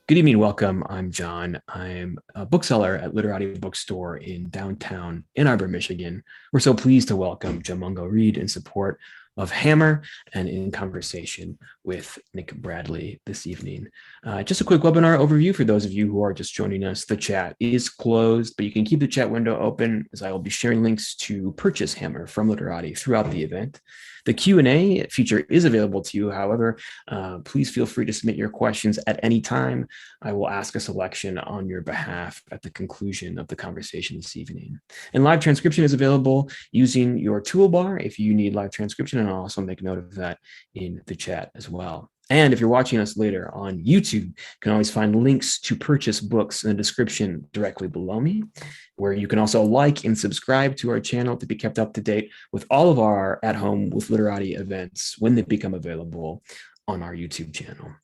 Good evening, welcome. I'm John. I'm a bookseller at Literati bookstore in downtown Ann Arbor, Michigan. We're so pleased to welcome Mungo Reed in support of Hammer and in conversation with Nick Bradley this evening. Just a quick webinar overview for those of you who are just joining us. The chat is closed, but you can keep the chat window open as I will be sharing links to purchase Hammer from Literati throughout the event. The Q&A feature is available to you. However, please feel free to submit your questions at any time. I will ask a selection on your behalf at the conclusion of the conversation this evening. And live transcription is available using your toolbar if you need live transcription, and I'll also make note of that in the chat as well. And if you're watching us later on YouTube, you can always find links to purchase books in the description directly below me, where you can also like and subscribe to our channel to be kept up to date with all of our At Home with Literati events when they become available on our YouTube channel.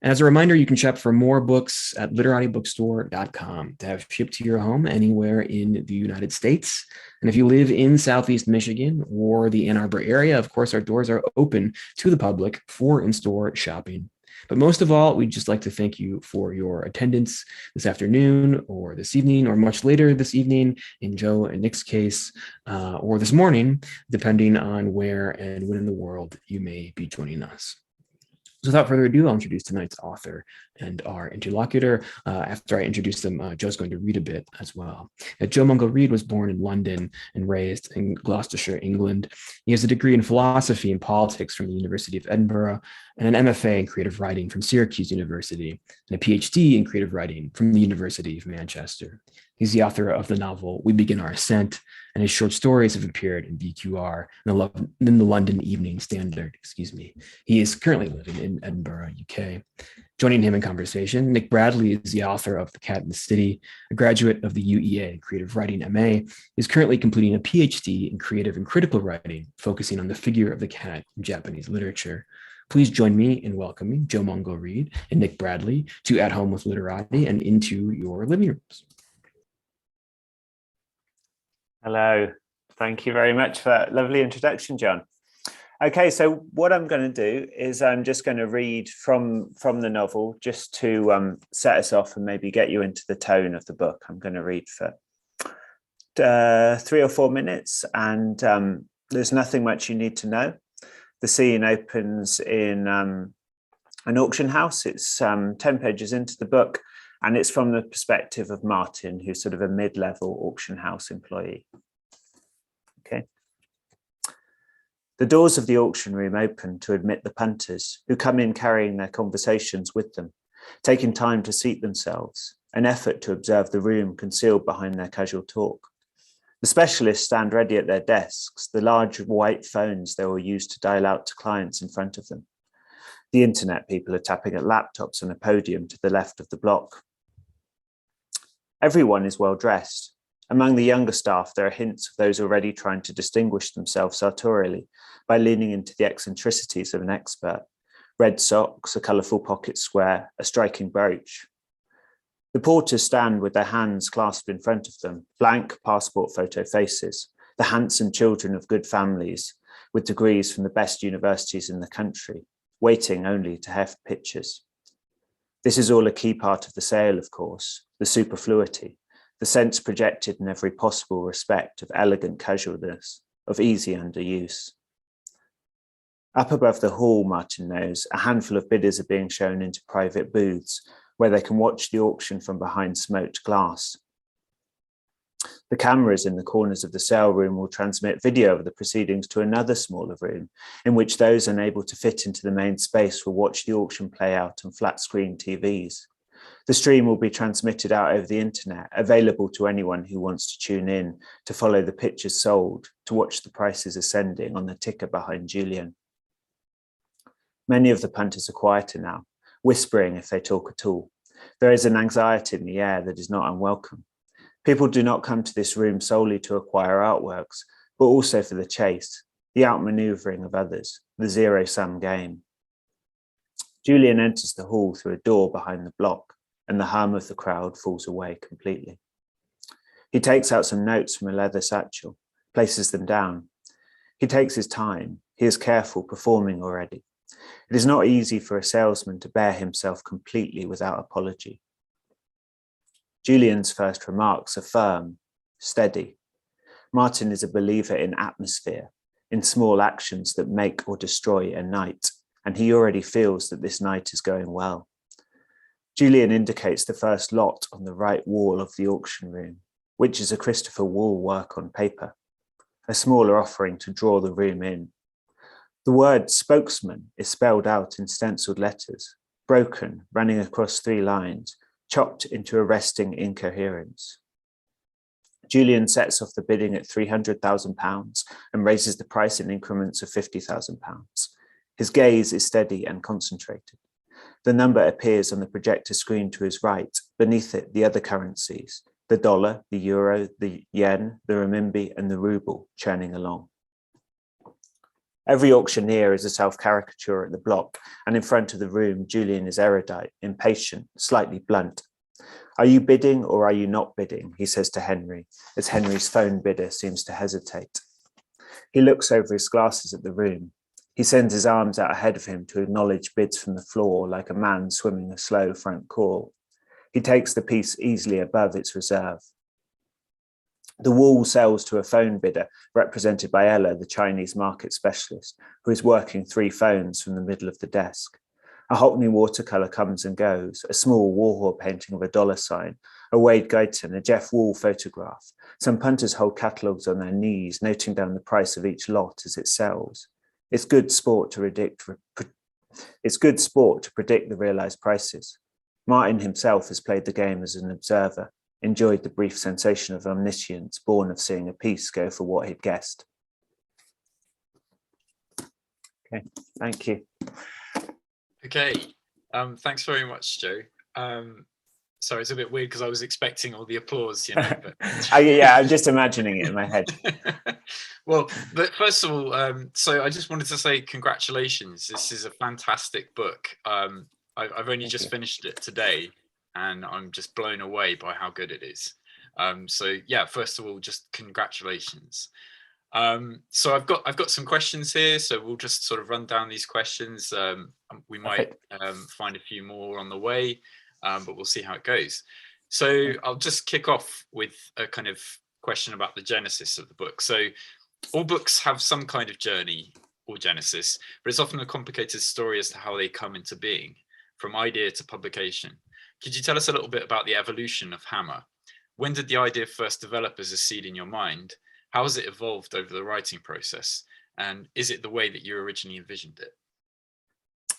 And as a reminder, you can shop for more books at literatibookstore.com to have shipped to your home anywhere in the United States. And if you live in Southeast Michigan or the Ann Arbor area, of course, our doors are open to the public for in-store shopping. But most of all, we'd just like to thank you for your attendance this afternoon or this evening or much later this evening in Joe and Nick's case, or this morning, depending on where and when in the world you may be joining us. So without further ado, I'll introduce tonight's author and our interlocutor. After I introduce them, Joe's going to read a bit as well. Mungo Reed was born in London and raised in Gloucestershire, England. He has a degree in philosophy and politics from the University of Edinburgh and an MFA in creative writing from Syracuse University and a PhD in creative writing from the University of Manchester. He's the author of the novel We Begin Our Ascent, and his short stories have appeared in BQR and in the London Evening Standard, He is currently living in Edinburgh, UK. Joining him in conversation, Nick Bradley is the author of The Cat in the City, a graduate of the UEA Creative Writing MA. He is currently completing a PhD in creative and critical writing, focusing on the figure of the cat in Japanese literature. Please join me in welcoming Mungo Reed and Nick Bradley to At Home with Literati and into your living rooms. Hello, thank you very much for that lovely introduction, John. Okay, so what I'm going to do is I'm just going to read from the novel just to set us off and maybe get you into the tone of the book. I'm going to read for 3 or 4 minutes, and there's nothing much you need to know. The scene opens in an auction house. It's 10 pages into the book, and it's from the perspective of Martin, who's sort of a mid-level auction house employee. Okay. The doors of the auction room open to admit the punters, who come in carrying their conversations with them, taking time to seat themselves, an effort to observe the room concealed behind their casual talk. The specialists stand ready at their desks, the large white phones they will use to dial out to clients in front of them. The internet people are tapping at laptops on a podium to the left of the block. Everyone is well dressed. Among the younger staff, there are hints of those already trying to distinguish themselves sartorially by leaning into the eccentricities of an expert. Red socks, a colourful pocket square, a striking brooch. The porters stand with their hands clasped in front of them, blank passport photo faces, the handsome children of good families with degrees from the best universities in the country, waiting only to have pictures. This is all a key part of the sale, of course, the superfluity, the sense projected in every possible respect of elegant casualness, of easy underuse. Up above the hall, Martin knows, a handful of bidders are being shown into private booths where they can watch the auction from behind smoked glass. The cameras in the corners of the sale room will transmit video of the proceedings to another smaller room, in which those unable to fit into the main space will watch the auction play out on flat-screen TVs. The stream will be transmitted out over the internet, available to anyone who wants to tune in, to follow the pictures sold, to watch the prices ascending on the ticker behind Julian. Many of the punters are quieter now, whispering if they talk at all. There is an anxiety in the air that is not unwelcome. People do not come to this room solely to acquire artworks, but also for the chase, the outmaneuvering of others, the zero-sum game. Julian enters the hall through a door behind the block, and the hum of the crowd falls away completely. He takes out some notes from a leather satchel, places them down. He takes his time. He is careful, performing already. It is not easy for a salesman to bear himself completely without apology. Julian's first remarks are firm, steady. Martin is a believer in atmosphere, in small actions that make or destroy a night, and he already feels that this night is going well. Julian indicates the first lot on the right wall of the auction room, which is a Christopher Wall work on paper, a smaller offering to draw the room in. The word spokesman is spelled out in stenciled letters, broken, running across 3 lines, chopped into arresting incoherence. Julian sets off the bidding at £300,000 and raises the price in increments of £50,000. His gaze is steady and concentrated. The number appears on the projector screen to his right, beneath it the other currencies, the dollar, the euro, the yen, the renminbi, and the ruble churning along. Every auctioneer is a self-caricature at the block, and in front of the room, Julian is erudite, impatient, slightly blunt. "Are you bidding or are you not bidding?" he says to Henry, as Henry's phone bidder seems to hesitate. He looks over his glasses at the room. He sends his arms out ahead of him to acknowledge bids from the floor like a man swimming a slow front call. He takes the piece easily above its reserve. The wall sells to a phone bidder represented by Ella, the Chinese market specialist, who is working 3 phones from the middle of the desk. A Hockney watercolour comes and goes, a small Warhol painting of a dollar sign, a Wade Guyton, a Jeff Wall photograph. Some punters hold catalogues on their knees, noting down the price of each lot as it sells. It's good sport to predict the realised prices. Martin himself has played the game as an observer, enjoyed the brief sensation of omniscience born of seeing a piece go for what he'd guessed. Okay, thank you. Okay, thanks very much, Joe. Sorry, it's a bit weird because I was expecting all the applause, you know. But yeah, I'm just imagining it in my head. Well, but first of all, so I just wanted to say congratulations. This is a fantastic book. I've only just finished it today, and I'm just blown away by how good it is. So yeah, first of all, just congratulations. So I've got some questions here, so we'll just sort of run down these questions. We might find a few more on the way, but we'll see how it goes. So I'll just kick off with a kind of question about the genesis of the book. So all books have some kind of journey or genesis, but it's often a complicated story as to how they come into being, from idea to publication. Could you tell us a little bit about the evolution of Hammer? When did the idea first develop as a seed in your mind? How has it evolved over the writing process? And is it the way that you originally envisioned it?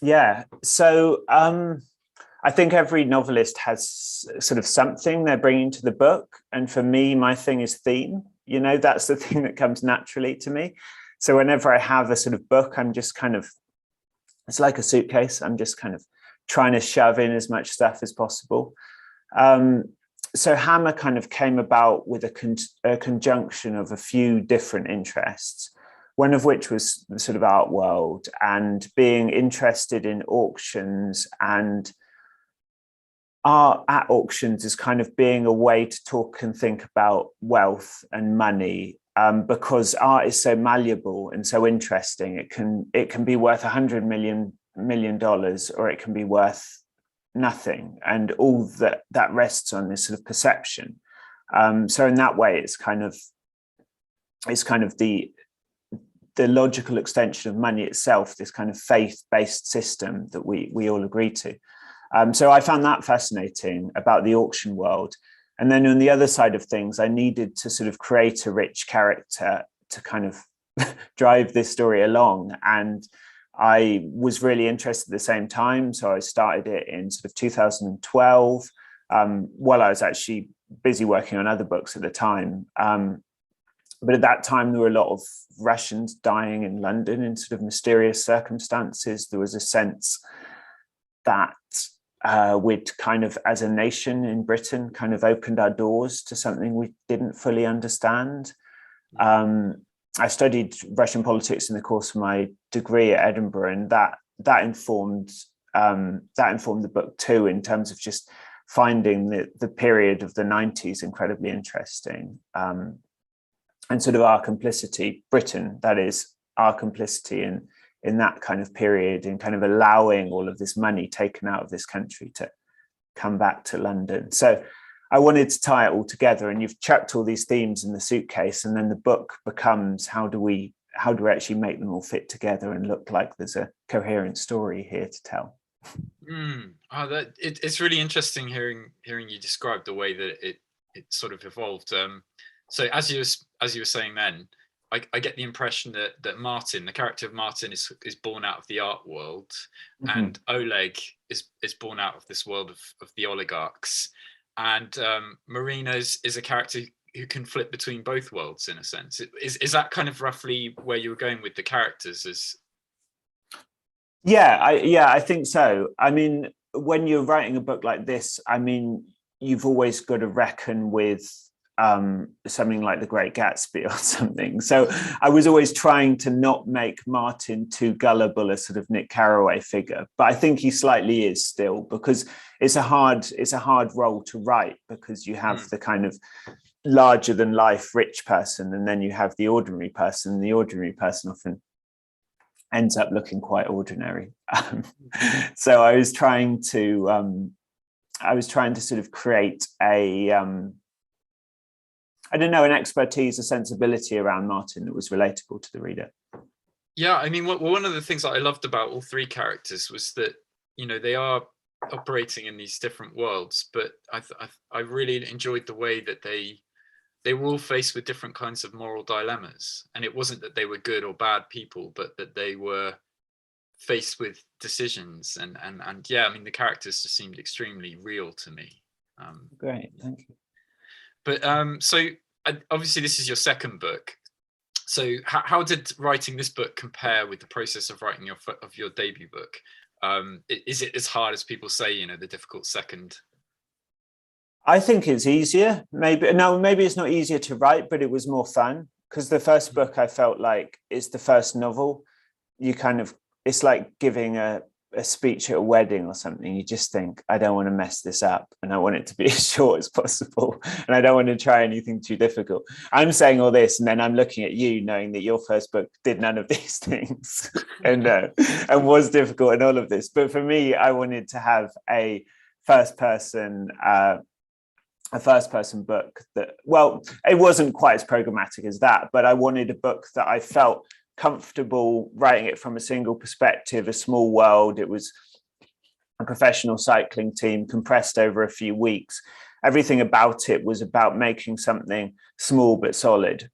Yeah, so I think every novelist has sort of something they're bringing to the book. And for me, my thing is theme. You know, that's the thing that comes naturally to me. So whenever I have a sort of book, I'm just kind of, it's like a suitcase. I'm just kind of trying to shove in as much stuff as possible. So Hammer kind of came about with a conjunction of a few different interests, one of which was the sort of art world and being interested in auctions, and art at auctions is kind of being a way to talk and think about wealth and money, because art is so malleable and so interesting. It can be worth $100 million or it can be worth nothing, and all that rests on this sort of perception. So in that way, it's kind of the logical extension of money itself, this kind of faith-based system that we all agree to. So I found that fascinating about the auction world. And then on the other side of things, I needed to sort of create a rich character to kind of drive this story along. And I was really interested at the same time. So I started it in sort of 2012, while I was actually busy working on other books at the time. But at that time, there were a lot of Russians dying in London in sort of mysterious circumstances. There was a sense that we'd kind of, as a nation in Britain, kind of opened our doors to something we didn't fully understand. I studied Russian politics in the course of my degree at Edinburgh, and that informed the book too, in terms of just finding the period of the 90s incredibly interesting, and sort of our complicity, Britain, that is, our complicity in that kind of period, and kind of allowing all of this money taken out of this country to come back to London. So I wanted to tie it all together, and you've chucked all these themes in the suitcase, and then the book becomes how do we actually make them all fit together and look like there's a coherent story here to tell. It's really interesting hearing you describe the way that it sort of evolved. So as you were saying then, I get the impression that Martin, the character of Martin, is born out of the art world, and Oleg is born out of this world of the oligarchs, and Marina is a character who can flip between both worlds in a sense. Is that kind of roughly where you were going with the characters? Yeah, I think so. I mean, when you're writing a book like this, I mean, you've always got to reckon with something like The Great Gatsby or something. So I was always trying to not make Martin too gullible, a sort of Nick Carraway figure, but I think he slightly is still, because it's a hard role to write, because you have the kind of larger than life rich person, and then you have the ordinary person. The ordinary person often ends up looking quite ordinary. So I was trying to sort of create an expertise, a sensibility around Martin that was relatable to the reader. Yeah, I mean, one of the things that I loved about all three characters was that, you know, they are operating in these different worlds, but I really enjoyed the way that they were all faced with different kinds of moral dilemmas, and it wasn't that they were good or bad people, but that they were faced with decisions, and yeah, I mean, the characters just seemed extremely real to me. Great, thank you. But so obviously this is your second book. So how did writing this book compare with the process of writing your debut book? Is it as hard as people say, you know, the difficult second? I think it's easier. Maybe it's not easier to write, but it was more fun, because the first book, I felt like, is the first novel. It's like giving a speech at a wedding or something. You just think, I don't want to mess this up, and I want it to be as short as possible, and I don't want to try anything too difficult. I'm saying all this, and then I'm looking at you, knowing that your first book did none of these things and was difficult in all of this. But for me, I wanted to have a first person book that, well, it wasn't quite as programmatic as that, but I wanted a book that I felt comfortable writing it from a single perspective, a small world. It was a professional cycling team compressed over a few weeks. Everything about it was about making something small but solid.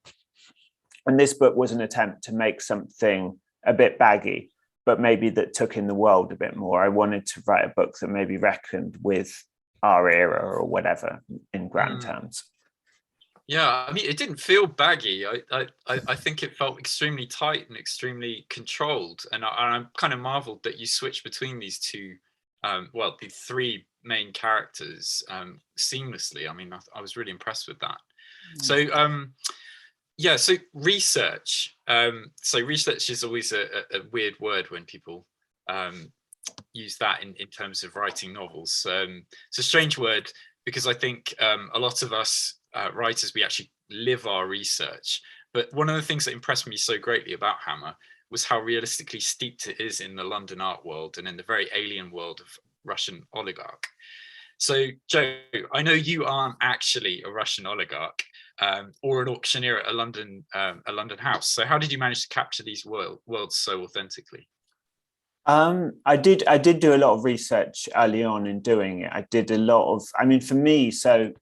And this book was an attempt to make something a bit baggy, but maybe that took in the world a bit more. I wanted to write a book that maybe reckoned with our era or whatever in grand terms. Yeah, I mean, it didn't feel baggy. I think it felt extremely tight and extremely controlled. And I'm kind of marveled that you switched between these two, the three main characters seamlessly. I mean, I was really impressed with that. So, so research. So research is always a weird word when people use that in terms of writing novels. It's a strange word, because I think a lot of us writers, we actually live our research. But one of the things that impressed me so greatly about Hammer was how realistically steeped it is in the London art world and in the very alien world of Russian oligarch. So, Joe, I know you aren't actually a Russian oligarch or an auctioneer at a London house. So how did you manage to capture these worlds so authentically? I did do a lot of research early on in doing it. I did a lot of, I mean, for me, so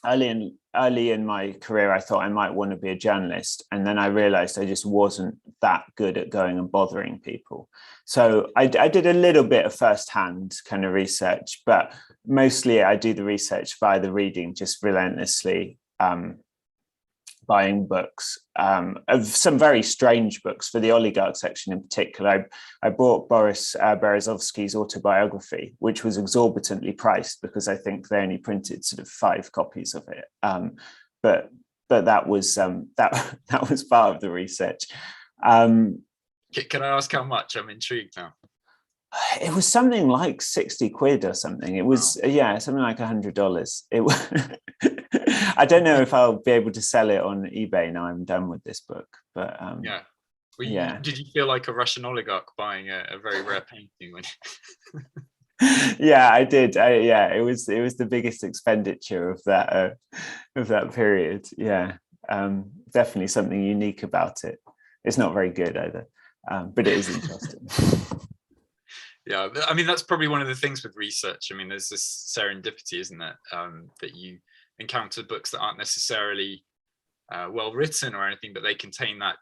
early in my career, I thought I might want to be a journalist. And then I realized I just wasn't that good at going and bothering people. So I did a little bit of firsthand kind of research, but mostly I do the research via the reading, just relentlessly buying books of some very strange books. For the oligarch section in particular, I bought Boris Berezovsky's autobiography, which was exorbitantly priced because I think they only printed sort of 5 copies of it. But that was that was part of the research. Can I ask how much? I'm intrigued now. It was something like 60 quid or something. It was, something like $100. It was, I don't know if I'll be able to sell it on eBay now I'm done with this book, but Yeah. Did you feel like a Russian oligarch buying a very rare painting when? Yeah, I did. Yeah, it was the biggest expenditure of that period. Yeah, definitely something unique about it. It's not very good either, but it is interesting. Yeah, I mean, that's probably one of the things with research. I mean, there's this serendipity, isn't it? That you encounter books that aren't necessarily well written or anything, but they contain that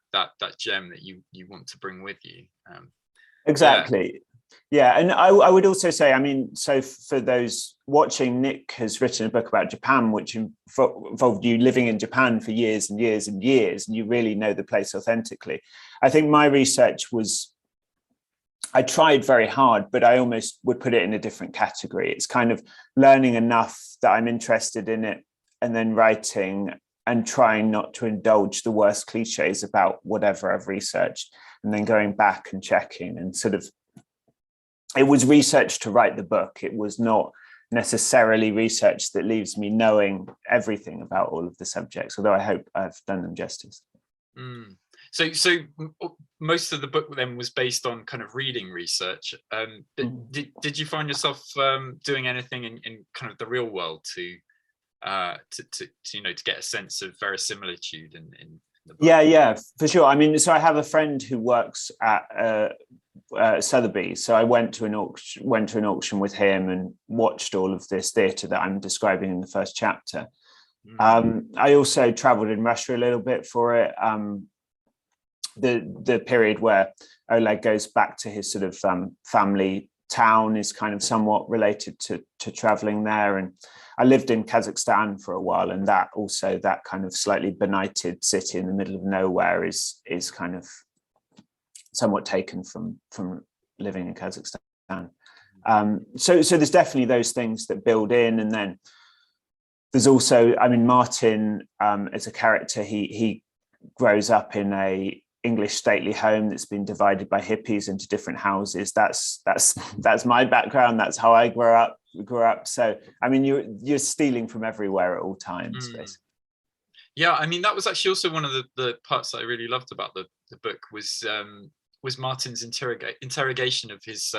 gem that you want to bring with you. Exactly. Yeah, and I would also say, I mean, so for those watching, Nick has written a book about Japan, which involved you living in Japan for years and years and years, and you really know the place authentically. I think my research I tried very hard, but I almost would put it in a different category. It's kind of learning enough that I'm interested in it, and then writing and trying not to indulge the worst cliches about whatever I've researched, and then going back and checking and sort of, it was research to write the book. It was not necessarily research that leaves me knowing everything about all of the subjects, although I hope I've done them justice. Mm. So most of the book then was based on kind of reading research. Did you find yourself doing anything in kind of the real world to get a sense of verisimilitude in the book? Yeah, for sure. I mean, so I have a friend who works at Sotheby's, so I went to an auction with him and watched all of this theatre that I'm describing in the first chapter. I also travelled in Russia a little bit for it. The period where Oleg goes back to his sort of family town is kind of somewhat related to traveling there. And I lived in Kazakhstan for a while, and that kind of slightly benighted city in the middle of nowhere is kind of somewhat taken from living in Kazakhstan. So there's definitely those things that build in, and then there's also, I mean, Martin as a character, he grows up in a English stately home that's been divided by hippies into different houses. That's my background. That's how I grew up. So I mean, you're stealing from everywhere at all times, basically. Yeah, I mean, that was actually also one of the parts that I really loved about the book was Martin's interrogation of his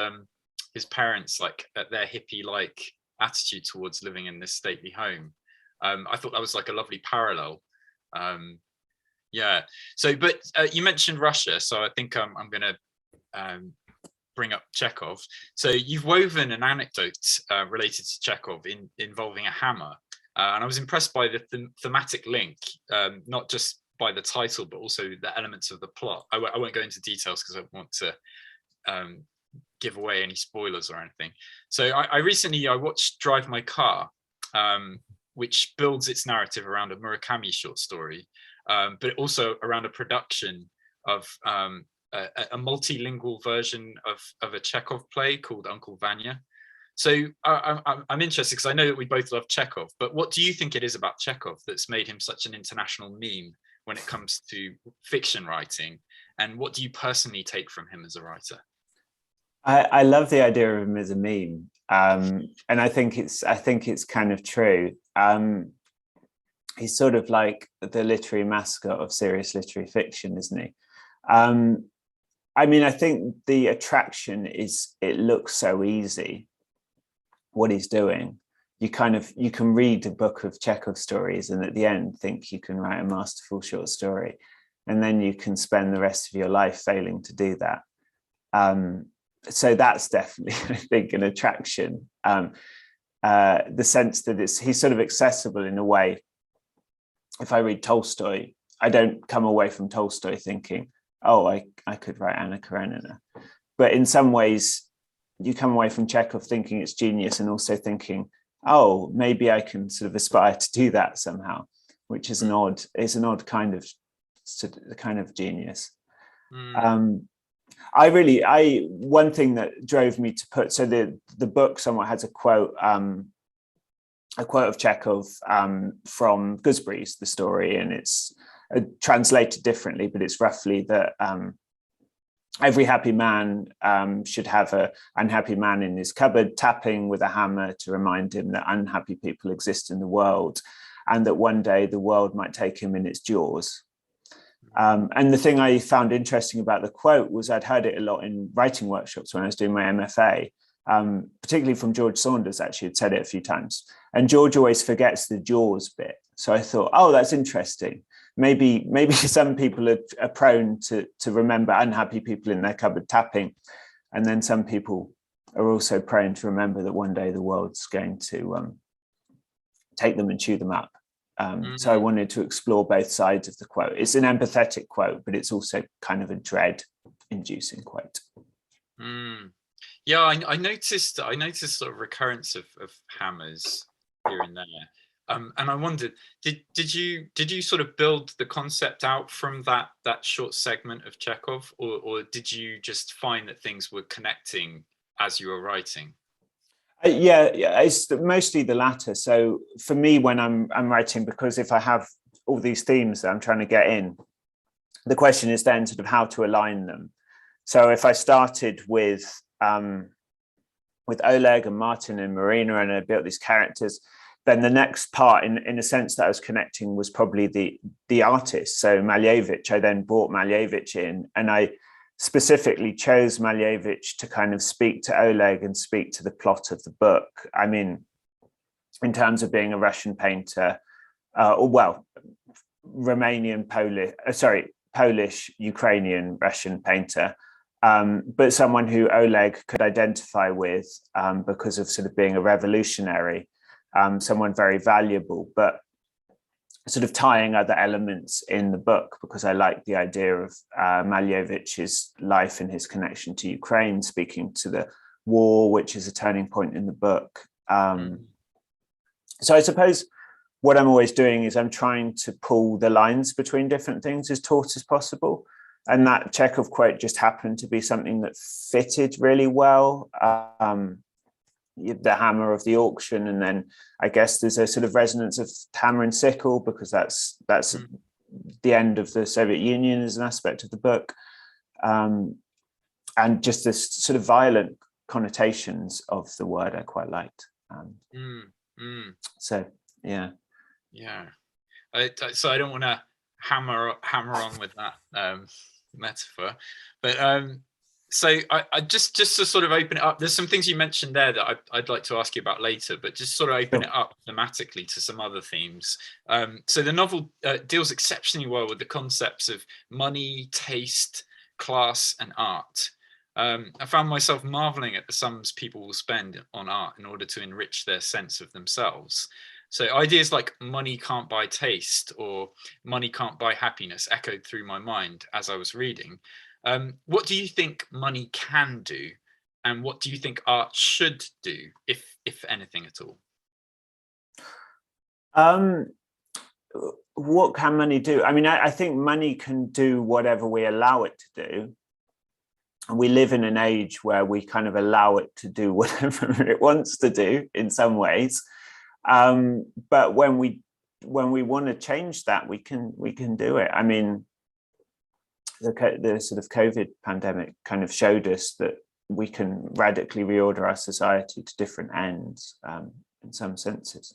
parents, like at their hippie-like attitude towards living in this stately home. I thought that was like a lovely parallel. Yeah. So, but you mentioned Russia, so I think I'm going to bring up Chekhov. So you've woven an anecdote related to Chekhov involving a hammer, and I was impressed by the thematic link, not just by the title, but also the elements of the plot. I won't go into details because I don't want to give away any spoilers or anything. So I recently watched Drive My Car, which builds its narrative around a Murakami short story. But also around a production of a multilingual version of a Chekhov play called Uncle Vanya. So I'm interested because I know that we both love Chekhov, but what do you think it is about Chekhov that's made him such an international meme when it comes to fiction writing? And what do you personally take from him as a writer? I love the idea of him as a meme, and I think it's kind of true. He's sort of like the literary mascot of serious literary fiction, isn't he? I mean, I think the attraction is it looks so easy what he's doing. You can read a book of Chekhov stories and at the end think you can write a masterful short story, and then you can spend the rest of your life failing to do that. So that's definitely, I think, an attraction. The sense that he's sort of accessible in a way. If I read Tolstoy, I don't come away from Tolstoy thinking, oh, I could write Anna Karenina. But in some ways, you come away from Chekhov thinking it's genius and also thinking, oh, maybe I can sort of aspire to do that somehow, which is an odd kind of genius. One thing that drove me to put, so the book somewhat has a quote of Chekhov from Gooseberry's The Story, and it's translated differently, but it's roughly that every happy man should have an unhappy man in his cupboard tapping with a hammer to remind him that unhappy people exist in the world, and that one day the world might take him in its jaws. And the thing I found interesting about the quote was I'd heard it a lot in writing workshops when I was doing my MFA, particularly from George Saunders. Actually had said it a few times, and George always forgets the jaws bit. So I thought, oh, that's interesting. Maybe some people are prone to remember unhappy people in their cupboard tapping, and then some people are also prone to remember that one day the world's going to take them and chew them up. So I wanted to explore both sides of the quote. It's an empathetic quote, but it's also kind of a dread-inducing quote. Yeah, I noticed sort of recurrence of hammers here and there, and I wondered, did you sort of build the concept out from that short segment of Chekhov, or did you just find that things were connecting as you were writing? Yeah, it's mostly the latter. So for me, when I'm writing, because if I have all these themes that I'm trying to get in, the question is then sort of how to align them. So if I started with Oleg and Martin and Marina, and I built these characters, then the next part, in a sense that I was connecting, was probably the artist. So Malevich, I then brought Malevich in, and I specifically chose Malevich to kind of speak to Oleg and speak to the plot of the book. I mean, in terms of being a Russian painter, Polish, Ukrainian, Russian painter, but someone who Oleg could identify with because of sort of being a revolutionary, someone very valuable, but sort of tying other elements in the book, because I like the idea of Malevich's life and his connection to Ukraine, speaking to the war, which is a turning point in the book. So I suppose what I'm always doing is I'm trying to pull the lines between different things as taut as possible. And that Chekhov quote just happened to be something that fitted really well. The hammer of the auction, and then I guess there's a sort of resonance of hammer and sickle, because that's the end of the Soviet Union as an aspect of the book, and just this sort of violent connotations of the word I quite liked. So yeah. So I don't want to hammer on with that metaphor, but so I just to sort of open it up, there's some things you mentioned there that I'd like to ask you about later, but just sort of open it up thematically to some other themes. So the novel deals exceptionally well with the concepts of money, taste, class, and art. I found myself marveling at the sums people will spend on art in order to enrich their sense of themselves. So ideas like money can't buy taste or money can't buy happiness echoed through my mind as I was reading. What do you think money can do, and what do you think art should do, if anything at all? What can money do? I mean, I think money can do whatever we allow it to do. And we live in an age where we kind of allow it to do whatever it wants to do in some ways. But when we want to change that, we can do it. I mean, the sort of COVID pandemic kind of showed us that we can radically reorder our society to different ends, in some senses.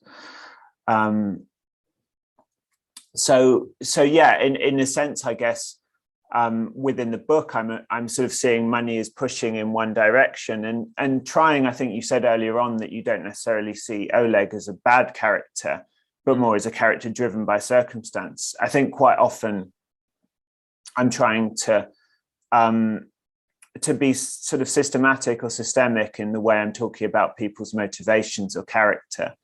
So yeah, in a sense, I guess, within the book, I'm sort of seeing money as pushing in one direction and trying. I think you said earlier on that you don't necessarily see Oleg as a bad character, but more as a character driven by circumstance. I think quite often I'm trying to be sort of systematic or systemic in the way I'm talking about people's motivations or character.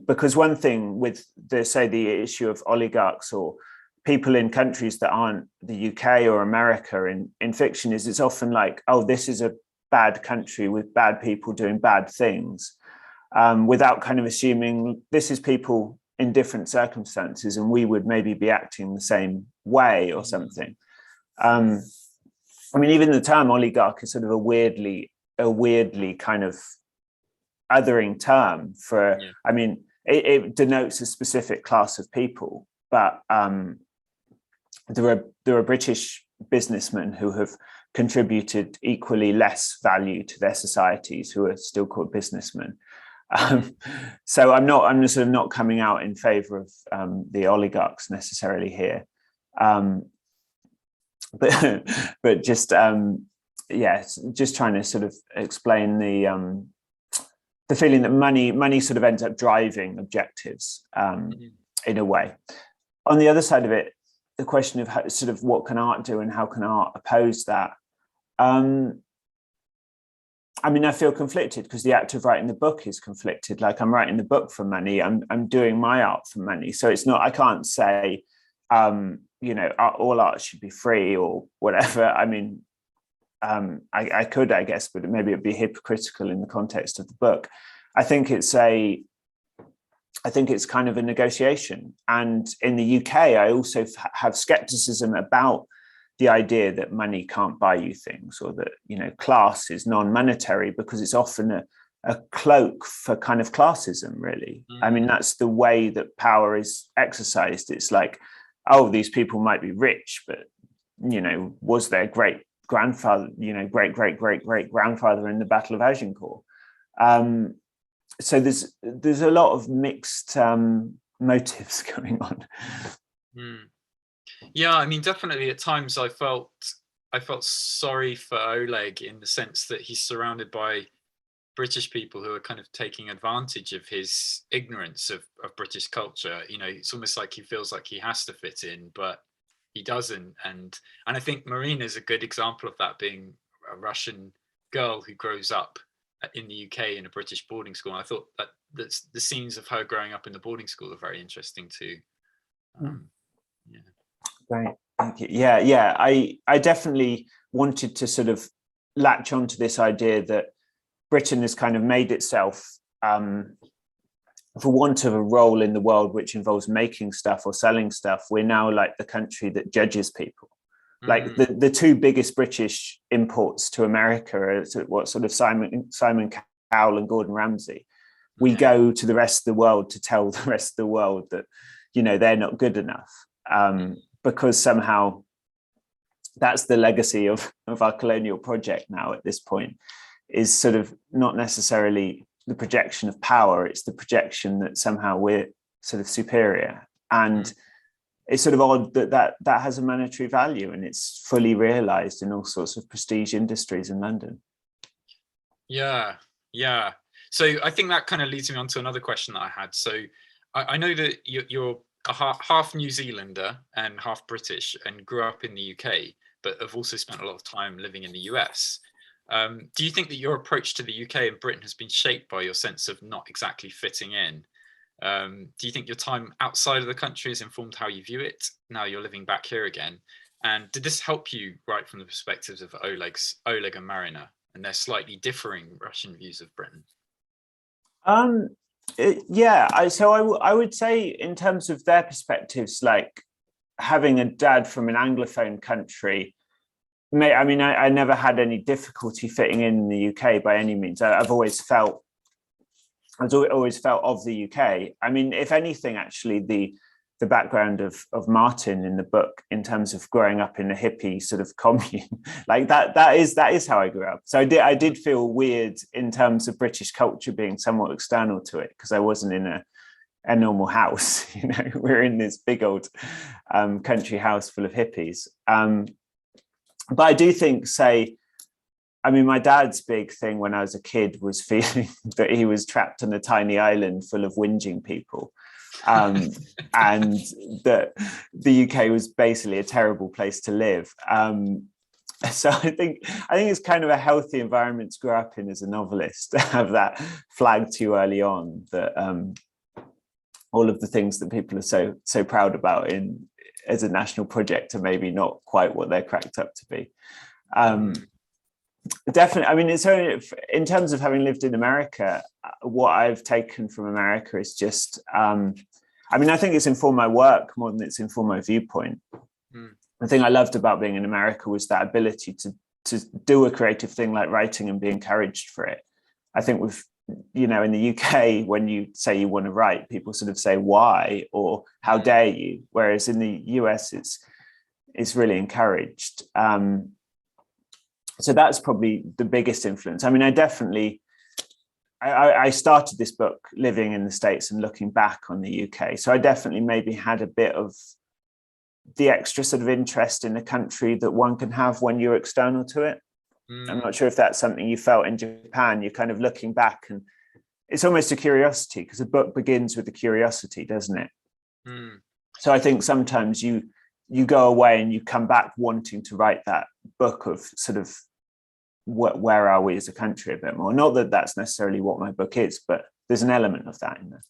Because one thing with the issue of oligarchs or people in countries that aren't the UK or America in fiction is it's often like, oh, this is a bad country with bad people doing bad things, without kind of assuming this is people in different circumstances and we would maybe be acting the same way or something. I mean, even the term oligarch is sort of a weirdly kind of othering term for, I mean, it denotes a specific class of people, but there are British businessmen who have contributed equally less value to their societies who are still called businessmen. So I'm sort of not coming out in favor of the oligarchs necessarily here. But just just trying to sort of explain the feeling that money sort of ends up driving objectives in a way. On the other side of it, the question of how, sort of what can art do and how can art oppose that? I mean, I feel conflicted because the act of writing the book is conflicted. Like, I'm writing the book for money. I'm doing my art for money. So it's not, I can't say, all art should be free or whatever. I mean, I could, I guess, but maybe it'd be hypocritical in the context of the book. I think it's kind of a negotiation. And in the UK, I also have skepticism about the idea that money can't buy you things, or that, class is non-monetary, because it's often a cloak for kind of classism, really. I mean, that's the way that power is exercised. It's like, oh, these people might be rich, but, was their great grandfather, great grandfather in the Battle of Agincourt? So there's a lot of mixed motives going on. Yeah, I mean, definitely at times I felt sorry for Oleg, in the sense that he's surrounded by British people who are kind of taking advantage of his ignorance of British culture. It's almost like he feels like he has to fit in, but he doesn't. And I think Marina is a good example of that, being a Russian girl who grows up in the UK in a British boarding school. And I thought that the scenes of her growing up in the boarding school are very interesting too. Right. Thank you. Yeah. I definitely wanted to sort of latch onto this idea that Britain has kind of made itself, for want of a role in the world which involves making stuff or selling stuff, we're now like the country that judges people. Like the two biggest British imports to America are what sort of Simon Cowell and Gordon Ramsay. We go to the rest of the world to tell the rest of the world that, they're not good enough. Because somehow that's the legacy of our colonial project now at this point, is sort of not necessarily the projection of power, it's the projection that somehow we're sort of superior. And it's sort of odd that has a monetary value, and it's fully realized in all sorts of prestige industries in London. Yeah. So I think that kind of leads me on to another question that I had. So I know that you're a half New Zealander and half British, and grew up in the UK, but have also spent a lot of time living in the US. Do you think that your approach to the UK and Britain has been shaped by your sense of not exactly fitting in? Do you think your time outside of the country has informed how you view it now you're living back here again? And did this help you write from the perspectives of Oleg and Marina and their slightly differing Russian views of Britain? I would say, in terms of their perspectives, like having a dad from an Anglophone country, I never had any difficulty fitting in the UK by any means. I've always felt of the UK. I mean, if anything, actually, the background of Martin in the book, in terms of growing up in a hippie sort of commune, like that is how I grew up. So I did feel weird in terms of British culture being somewhat external to it, because I wasn't in a normal house. We're in this big old country house full of hippies. But I do think, my dad's big thing when I was a kid was feeling that he was trapped on a tiny island full of whinging people. And that the UK was basically a terrible place to live. So I think it's kind of a healthy environment to grow up in as a novelist, to have that flagged too early on, that all of the things that people are so proud about as a national project are maybe not quite what they're cracked up to be. Definitely. It's only in terms of having lived in America, what I've taken from America is just, I think it's informed my work more than it's informed my viewpoint. The thing I loved about being in America was that ability to do a creative thing like writing and be encouraged for it. I think in the UK, when you say you want to write, people sort of say, why, or how dare you? Whereas in the US, it's really encouraged. So that's probably the biggest influence. I started this book living in the States and looking back on the UK. So I definitely maybe had a bit of the extra sort of interest in a country that one can have when you're external to it. I'm not sure if that's something you felt in Japan. You're kind of looking back, and it's almost a curiosity, because a book begins with a curiosity, doesn't it? So I think sometimes you go away and you come back wanting to write that book of sort of where are we as a country a bit more. Not that that's necessarily what my book is, but there's an element of that in there.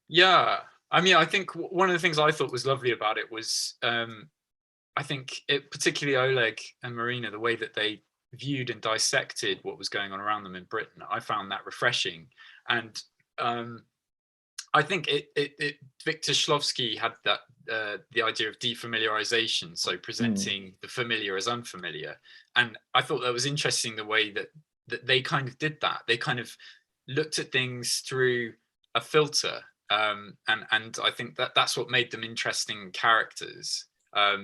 Yeah, I mean, I think one of the things I thought was lovely about it was, I think particularly Oleg and Marina, the way that they viewed and dissected what was going on around them in Britain. I found that refreshing. And I think Victor Shklovsky had that the idea of defamiliarization, so presenting the familiar as unfamiliar. And I thought that was interesting, the way that they kind of did that. They kind of looked at things through a filter. And I think that's what made them interesting characters,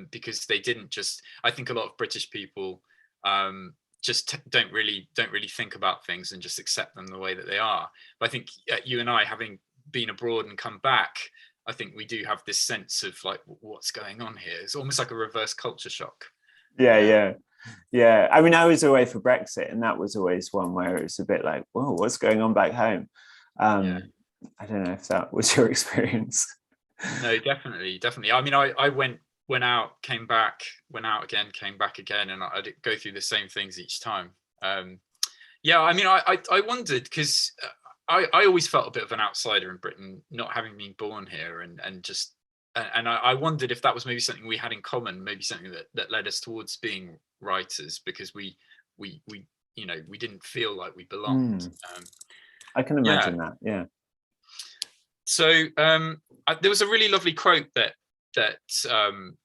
because they didn't just, I think a lot of British people just don't really think about things and just accept them the way that they are. But I think you and I, having been abroad and come back, I think we do have this sense of like, what's going on here. It's almost like a reverse culture shock. Yeah. I mean, I was away for Brexit, and that was always one where it was a bit like, whoa, what's going on back home? I don't know if that was your experience. No, definitely. I mean, I went out, came back, went out again, came back again, and I did go through the same things each time. Yeah, I mean, I wondered, because I always felt a bit of an outsider in Britain, not having been born here, and I wondered if that was maybe something we had in common, maybe something that led us towards being writers, because we didn't feel like we belonged. I can imagine that. Yeah. So there was a really lovely quote that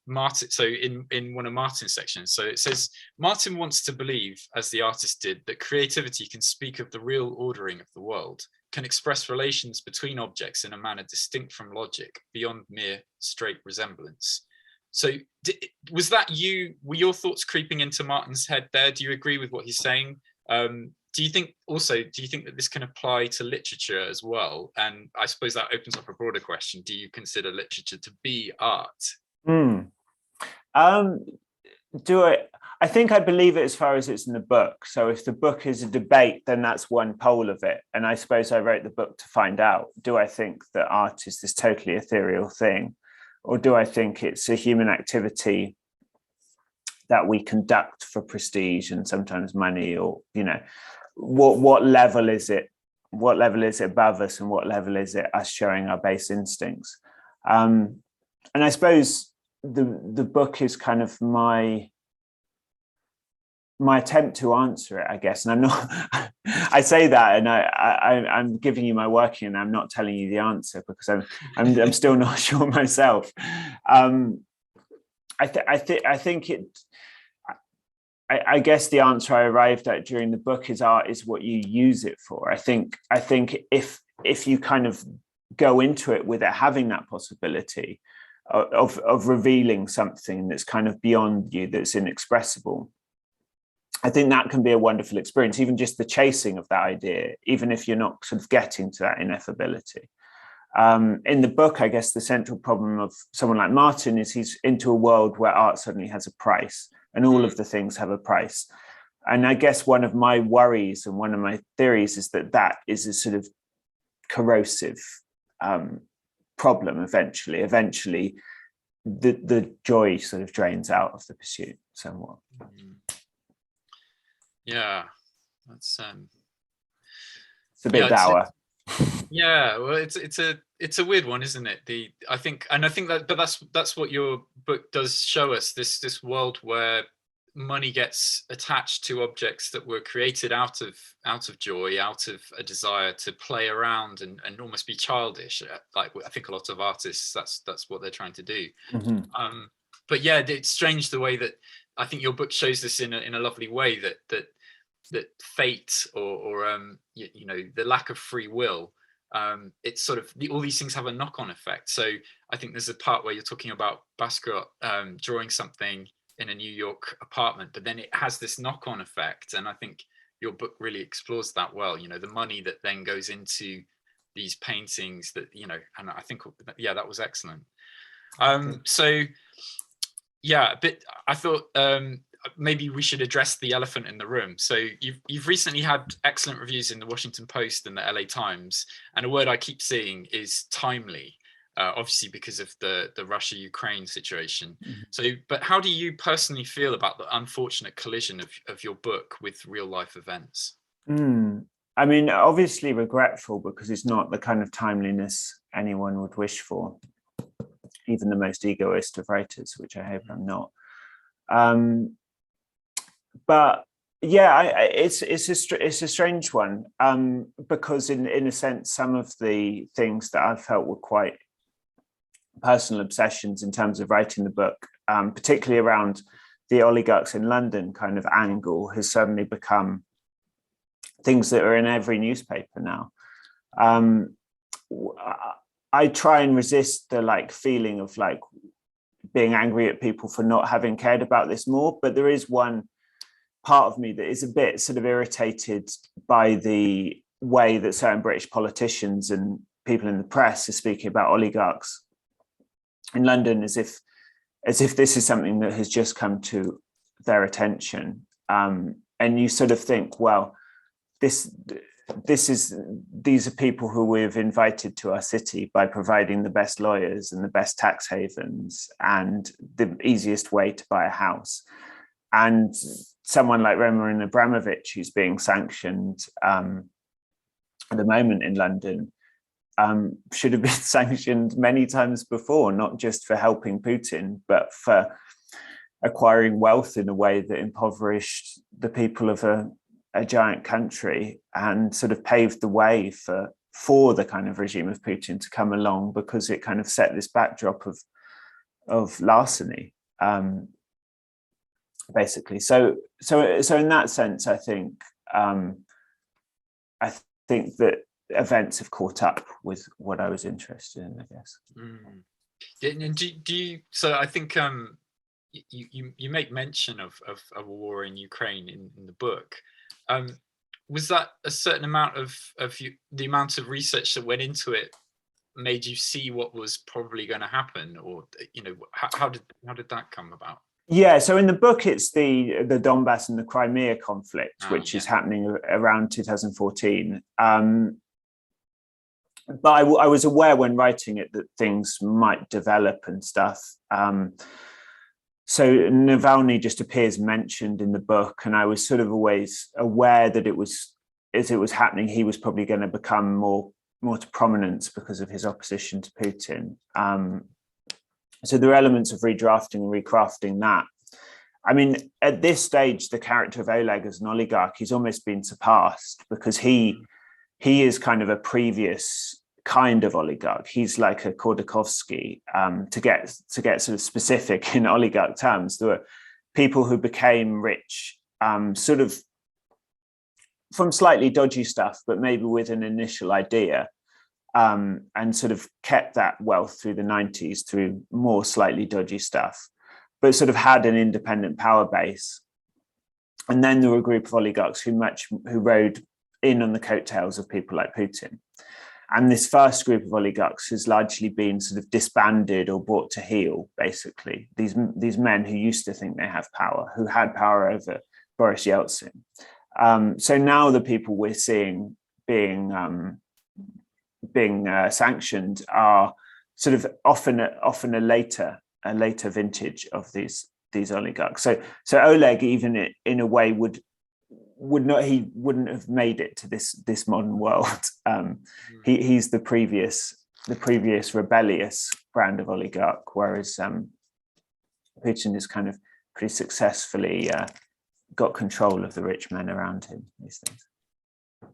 Martin, so in one of Martin's sections, so it says, Martin wants to believe, as the artist did, that creativity can speak of the real ordering of the world, can express relations between objects in a manner distinct from logic, beyond mere straight resemblance. So was that were your thoughts creeping into Martin's head there? Do you agree with what he's saying? Do you think that this can apply to literature as well? And I suppose that opens up a broader question. Do you consider literature to be art? I think I believe it as far as it's in the book. So if the book is a debate, then that's one pole of it. And I suppose I wrote the book to find out, do I think that art is this totally ethereal thing? Or do I think it's a human activity that we conduct for prestige and sometimes money, or, what level is it? What level is it above us, and what level is it us showing our base instincts? And I suppose the book is kind of my attempt to answer it, I guess. And I'm not, I say that, and I'm giving you my working, and I'm not telling you the answer, because I'm still not sure myself. I guess the answer I arrived at during the book is, art is what you use it for. I think if you kind of go into it with it having that possibility of revealing something that's kind of beyond you, that's inexpressible, I think that can be a wonderful experience, even just the chasing of that idea, even if you're not sort of getting to that ineffability. In the book, I guess the central problem of someone like Martin is he's into a world where art suddenly has a price, and all of the things have a price. And I guess one of my worries and one of my theories is that is a sort of corrosive problem eventually. Eventually, the joy sort of drains out of the pursuit somewhat. Yeah, that's it's a bit dour. Yeah, well, it's a weird one, isn't it? I think that's what your book does show us, this world where money gets attached to objects that were created out of joy, out of a desire to play around and almost be childish. Like, I think a lot of artists, that's what they're trying to do. But yeah, it's strange the way that I think your book shows this in a lovely way, that fate or the lack of free will, it's sort of all these things have a knock-on effect. So I think there's a part where you're talking about Basquiat drawing something in a New York apartment, but then it has this knock-on effect, and I think your book really explores that well. The money that then goes into these paintings, that and I think that was excellent. So yeah, I thought maybe we should address the elephant in the room. So you've recently had excellent reviews in the Washington Post and the LA Times, and a word I keep seeing is timely, obviously because of the Russia-Ukraine situation. So, but how do you personally feel about the unfortunate collision of your book with real life events? I mean, obviously regretful, because it's not the kind of timeliness anyone would wish for, even the most egoist of writers, which I hope I'm not. But yeah, it's a strange one, because in a sense, some of the things that I felt were quite personal obsessions in terms of writing the book, particularly around the oligarchs in London kind of angle, has suddenly become things that are in every newspaper now. I try and resist the feeling of being angry at people for not having cared about this more, but there is one part of me that is a bit sort of irritated by the way that certain British politicians and people in the press are speaking about oligarchs in London as if this is something that has just come to their attention. And you sort of think, well, these are people who we've invited to our city by providing the best lawyers and the best tax havens and the easiest way to buy a house. And someone like Roman Abramovich, who's being sanctioned at the moment in London, should have been sanctioned many times before, not just for helping Putin, but for acquiring wealth in a way that impoverished the people of a giant country and sort of paved the way for the kind of regime of Putin to come along, because it kind of set this backdrop of larceny, basically. So in that sense, I think that events have caught up with what I was interested in, I guess. And do you? So I think you make mention of a war in Ukraine in the book. Was that a certain amount of the amount of research that went into it made you see what was probably going to happen, or how did that come about? Yeah, so in the book, it's the Donbass and the Crimea conflict, which is happening around 2014. But I was aware when writing it that things might develop and stuff. So Navalny just appears mentioned in the book, and I was sort of always aware that as it was happening, he was probably going to become more to prominence because of his opposition to Putin. So there are elements of redrafting and recrafting that. I mean, at this stage, the character of Oleg as an oligarch, he's almost been surpassed, because he is kind of a previous kind of oligarch. He's like a Khodorkovsky, to get sort of specific in oligarch terms. There were people who became rich sort of from slightly dodgy stuff, but maybe with an initial idea, and sort of kept that wealth through the 90s through more slightly dodgy stuff, but sort of had an independent power base. And then there were a group of oligarchs who rode in on the coattails of people like Putin. And this first group of oligarchs has largely been sort of disbanded or brought to heel, basically. These men who used to think they have power, who had power over Boris Yeltsin. So now the people we're seeing being sanctioned are sort of often a later vintage of these oligarchs. So Oleg, even in a way, wouldn't have made it to this modern world. He's the previous rebellious brand of oligarch, whereas Putin has kind of pretty successfully got control of the rich men around him these days.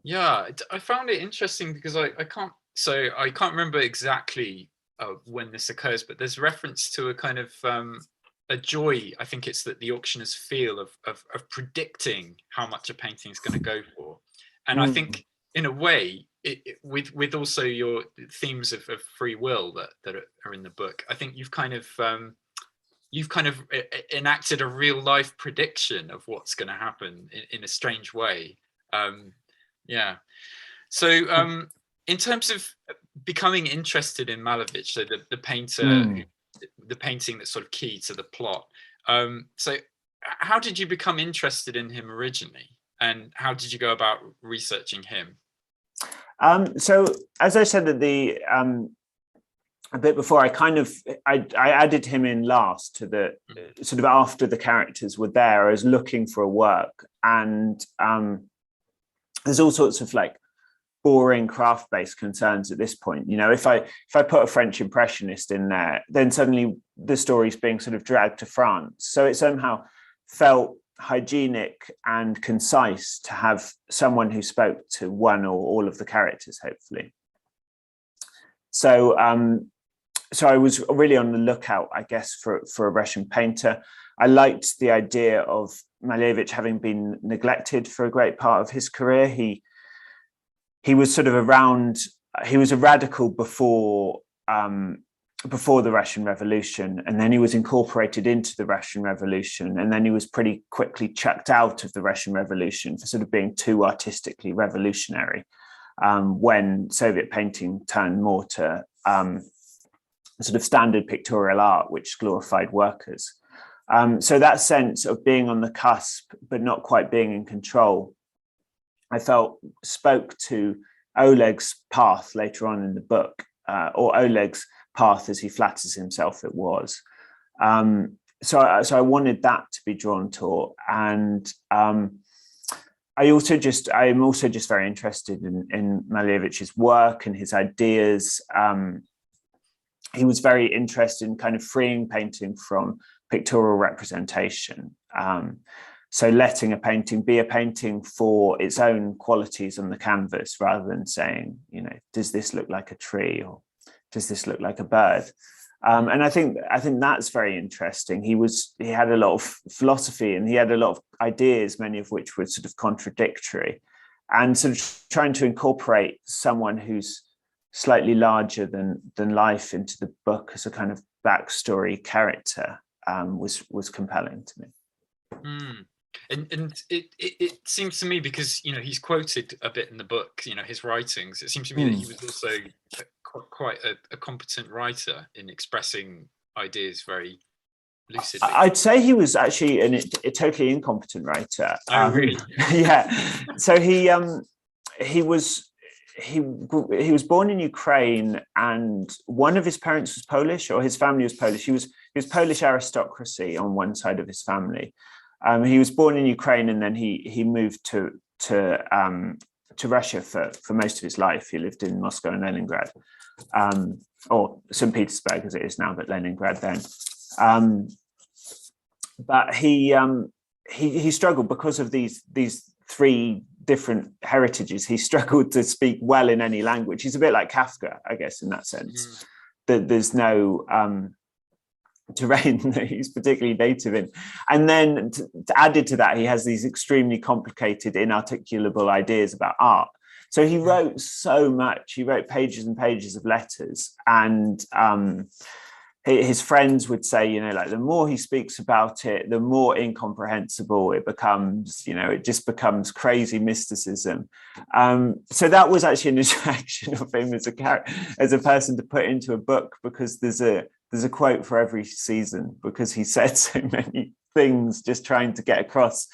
Yeah, I found it interesting because I can't remember exactly when this occurs, but there's reference to a kind of a joy, I think it's that the auctioneers feel of predicting how much a painting is going to go for. And I think in a way, with also your themes of free will that are in the book, I think you've kind of enacted a real life prediction of what's going to happen in a strange way. So in terms of becoming interested in Malevich, so the painter the painting that's sort of key to the plot. So how did you become interested in him originally, and how did you go about researching him? So as I said at the a bit before, I added him in last to the sort of after the characters were there. I was looking for a work, and there's all sorts of like boring craft-based concerns at this point. You know, if I put a French impressionist in there, then suddenly the story's being sort of dragged to France. So it somehow felt hygienic and concise to have someone who spoke to one or all of the characters, hopefully. So so I was really on the lookout, I guess, for a Russian painter. I liked the idea of Malevich having been neglected for a great part of his career. He was sort of around, he was a radical before the Russian Revolution, and then he was incorporated into the Russian Revolution, and then he was pretty quickly chucked out of the Russian Revolution for sort of being too artistically revolutionary, when Soviet painting turned more to sort of standard pictorial art, which glorified workers. So that sense of being on the cusp, but not quite being in control, I felt spoke to Oleg's path later on in the book, or Oleg's path as he flatters himself it was. So I wanted that to be drawn to, and I'm also just very interested in Malevich's work and his ideas. He was very interested in kind of freeing painting from pictorial representation. So letting a painting be a painting for its own qualities on the canvas, rather than saying, you know, does this look like a tree, or does this look like a bird? And I think that's very interesting. He had a lot of philosophy, and he had a lot of ideas, many of which were sort of contradictory, and sort of trying to incorporate someone who's slightly larger than life into the book as a kind of backstory character was compelling to me. Mm. And it seems to me, because, you know, he's quoted a bit in the book, you know, his writings, it seems to me that he was also quite a competent writer in expressing ideas very lucidly. I'd say he was actually a totally incompetent writer. Oh, really? Yeah. So he was born in Ukraine, and one of his parents was Polish, or his family was Polish. He was Polish aristocracy on one side of his family. He was born in Ukraine, and then he moved to Russia for most of his life. He lived in Moscow and Leningrad, or St. Petersburg as it is now, but Leningrad then. But he struggled because of these three different heritages. He struggled to speak well in any language. He's a bit like Kafka, I guess, in that sense. That there's no terrain that he's particularly native in. And then added to that, he has these extremely complicated, inarticulable ideas about art. So he wrote so much. He wrote pages and pages of letters, and his friends would say, you know, like, the more he speaks about it, the more incomprehensible it becomes. You know, it just becomes crazy mysticism. So that was actually an attraction of him as a character, as a person to put into a book, because there's a quote for every season, because he said so many things, just trying to get across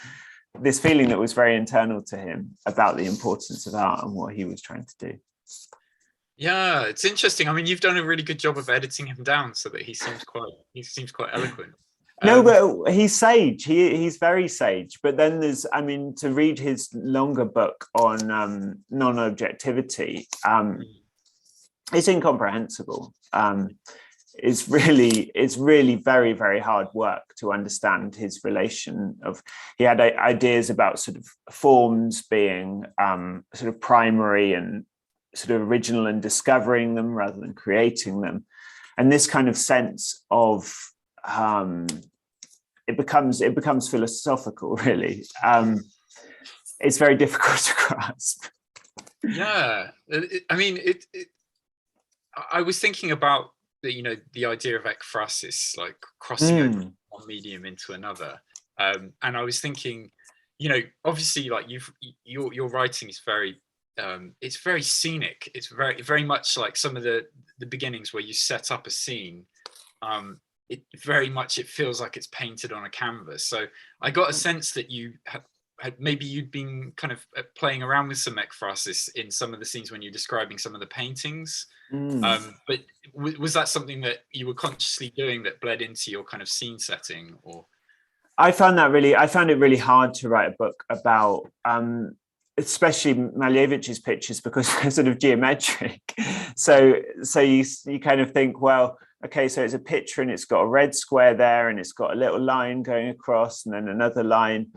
this feeling that was very internal to him about the importance of art and what he was trying to do. Yeah, it's interesting. I mean, you've done a really good job of editing him down so that he seems quite eloquent. No, but he's sage. He's very sage. But then there's, I mean, to read his longer book on non-objectivity, it's incomprehensible. It's really very, very hard work to understand his relation of. He had ideas about sort of forms being sort of primary and sort of original, and discovering them rather than creating them, and this kind of sense of it becomes philosophical, really. It's very difficult to grasp. Yeah, I mean, I was thinking about the idea of ekphrasis, like crossing over one medium into another, and I was thinking, obviously, like your writing is very it's very scenic. It's very much like some of the beginnings where you set up a scene, it very much, it feels like it's painted on a canvas. So I got a sense that you had maybe you'd been kind of playing around with some ekphrasis in some of the scenes when you're describing some of the paintings. But was that something that you were consciously doing that bled into your kind of scene setting? Or I found it really hard to write a book about especially Malevich's pictures, because they're sort of geometric. So you kind of think, well, okay, so it's a picture and it's got a red square there and it's got a little line going across and then another line.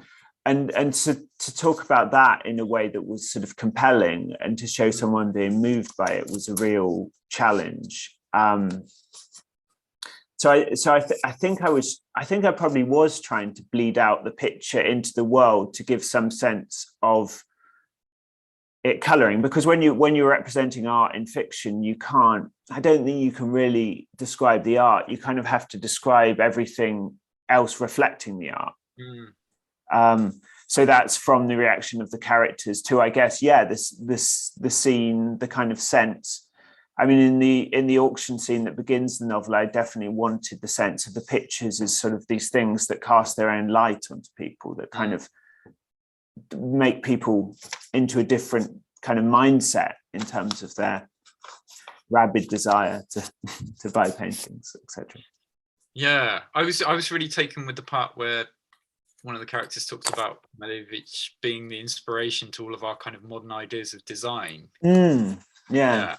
And to talk about that in a way that was sort of compelling and to show someone being moved by it was a real challenge. So I think I probably was trying to bleed out the picture into the world to give some sense of it coloring, because when you're representing art in fiction, I don't think you can really describe the art. You kind of have to describe everything else reflecting the art. So that's from the reaction of the characters to, I guess, the scene, the kind of sense. I mean, in the auction scene that begins the novel, I definitely wanted the sense of the pictures as sort of these things that cast their own light onto people, that kind of make people into a different kind of mindset in terms of their rabid desire to buy paintings, etc. Yeah, I was really taken with the part where one of the characters talks about Malevich being the inspiration to all of our kind of modern ideas of design. Yeah.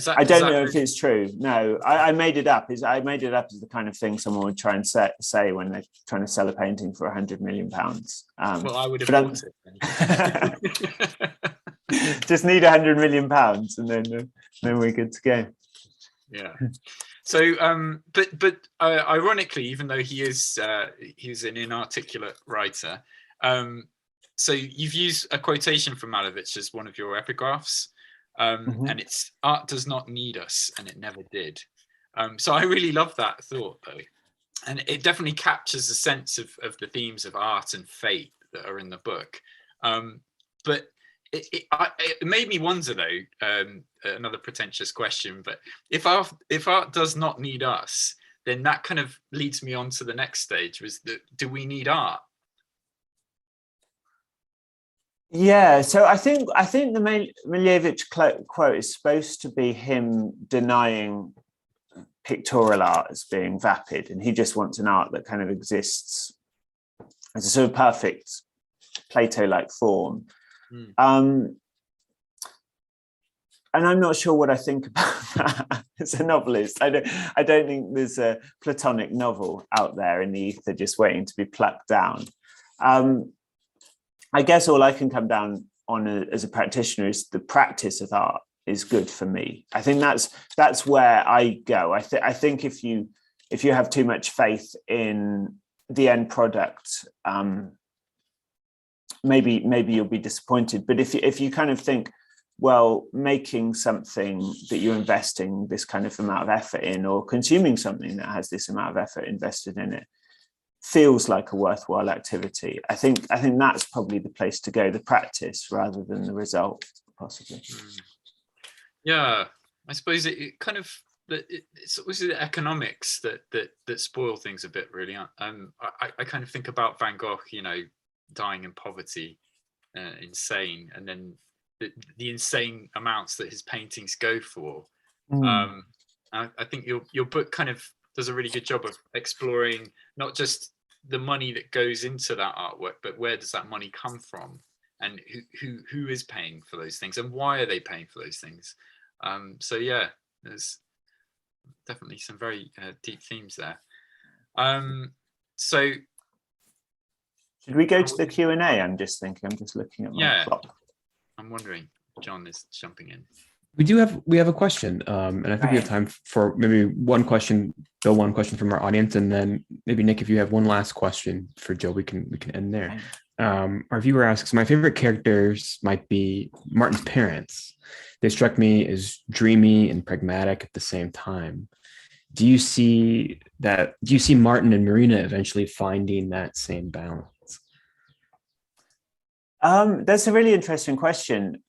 I don't know if it's true. No, I made it up. I made it up as the kind of thing someone would try and say when they're trying to sell a painting for £100 million. Well, I would have bought it. Just need £100 million and then we're good to go. Yeah. So, but ironically, even though he's an inarticulate writer, so you've used a quotation from Malevich as one of your epigraphs, and it's "Art does not need us, and it never did." So I really love that thought, though, and it definitely captures the sense of the themes of art and fate that are in the book. But it made me wonder, though, another pretentious question, but if art does not need us, then that kind of leads me on to the next stage, was that, do we need art? Yeah, so I think the Malevich quote is supposed to be him denying pictorial art as being vapid, and he just wants an art that kind of exists as a sort of perfect Plato-like form. And I'm not sure what I think about that as a novelist. I don't think there's a Platonic novel out there in the ether just waiting to be plucked down. I guess all I can come down on as a practitioner is the practice of art is good for me. I think that's where I go. I think if you have too much faith in the end product, maybe you'll be disappointed. But if you kind of think, well, making something that you're investing this kind of amount of effort in, or consuming something that has this amount of effort invested in it, feels like a worthwhile activity, I think that's probably the place to go, the practice rather than the result, possibly. Yeah, I suppose it kind of, it's obviously the economics that spoil things a bit, really. I kind of think about Van Gogh, dying in poverty, insane, and then the insane amounts that his paintings go for. I think your book kind of does a really good job of exploring not just the money that goes into that artwork, but where does that money come from, and who is paying for those things, and why are they paying for those things? So yeah, there's definitely some very deep themes there. So should we go to the Q&A? I'm just looking at my clock. I'm wondering, John is jumping in. We have a question, and I think we have time for maybe one question from our audience, and then maybe Nick, if you have one last question for Joe, we can end there. Our viewer asks, my favorite characters might be Martin's parents. They struck me as dreamy and pragmatic at the same time. Do you see Martin and Marina eventually finding that same balance? That's a really interesting question.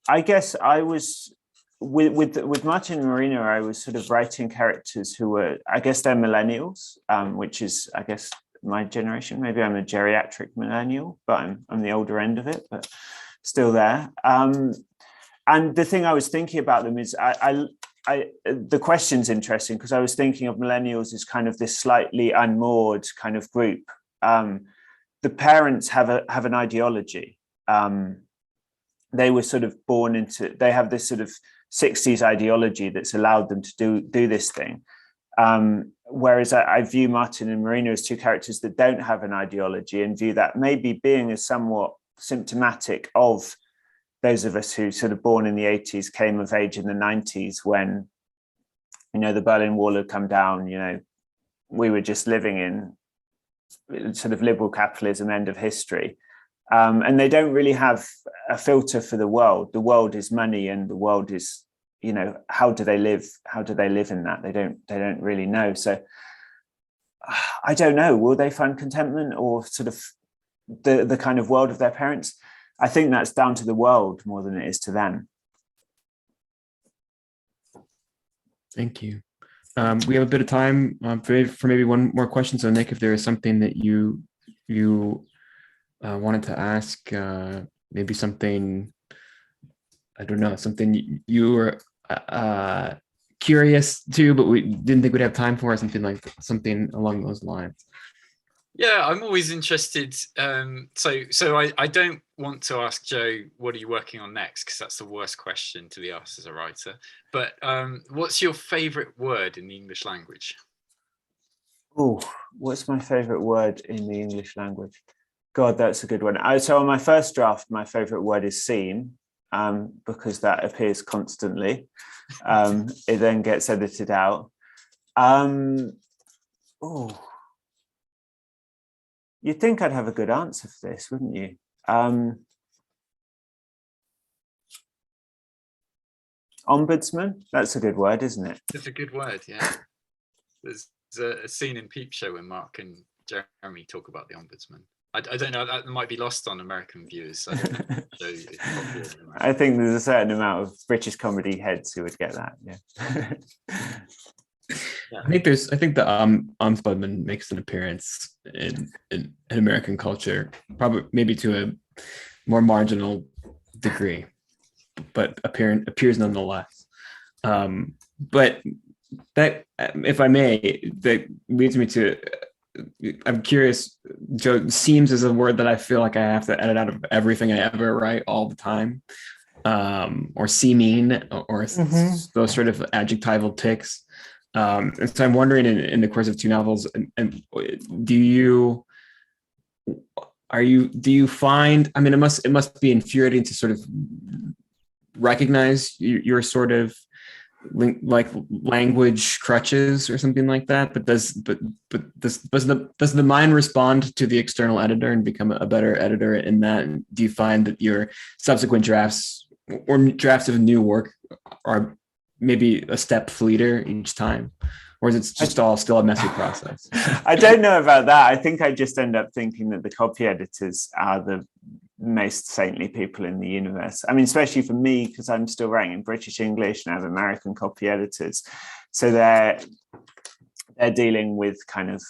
I guess I was with Martin and Marina, I was sort of writing characters who were, I guess they're millennials, which is, I guess, my generation. Maybe I'm a geriatric millennial, but I'm the older end of it, but still there. And the thing I was thinking about them is, the question's interesting because I was thinking of millennials as kind of this slightly unmoored kind of group. The parents have an ideology. They were sort of born into, they have this sort of 60s ideology that's allowed them to do this thing. Whereas I view Martin and Marina as two characters that don't have an ideology, and view that maybe being as somewhat symptomatic of those of us who sort of born in the 80s, came of age in the 90s when, you know, the Berlin Wall had come down, you know, we were just living in sort of liberal capitalism, end of history. And they don't really have a filter for the world. The world is money, and the world is, you know, how do they live? How do they live in that? They don't really know. So I don't know. Will they find contentment, or sort of the kind of world of their parents? I think that's down to the world more than it is to them. Thank you. We have a bit of time for maybe one more question. So Nick, if there is something that you wanted to ask, maybe something, I don't know, something you were curious to, but we didn't think we'd have time for, something like something along those lines. Yeah, I'm always interested. So I don't want to ask Joe, what are you working on next? Because that's the worst question to be asked as a writer. But what's your favorite word in the English language? Oh, what's my favorite word in the English language? God, that's a good one. So on my first draft, my favorite word is scene, because that appears constantly. It then gets edited out. You'd think I'd have a good answer for this, wouldn't you? Ombudsman, that's a good word, isn't it? It's a good word, yeah. There's a scene in Peep Show when Mark and Jeremy talk about the ombudsman. I don't know, that might be lost on American viewers. So I think there's a certain amount of British comedy heads who would get that, yeah. Yeah. I think the ombudsman makes an appearance in American culture, probably maybe to a more marginal degree, but appears nonetheless. But that, if I may, that leads me to, I'm curious, Joe, seems is a word that I feel like I have to edit out of everything I ever write all the time, or seeming, or those sort of adjectival tics. And so I'm wondering, in the course of two novels, and do you find, I mean, it must be infuriating to sort of recognize your sort of like language crutches or something like that, but does the mind respond to the external editor and become a better editor in that? Do you find that your subsequent drafts or drafts of new work are maybe a step fleeter each time, or is it just all still a messy process? I don't know about that. I think I just end up thinking that the copy editors are the most saintly people in the universe. I mean, especially for me, because I'm still writing in British English and I have American copy editors. So they're dealing with kind of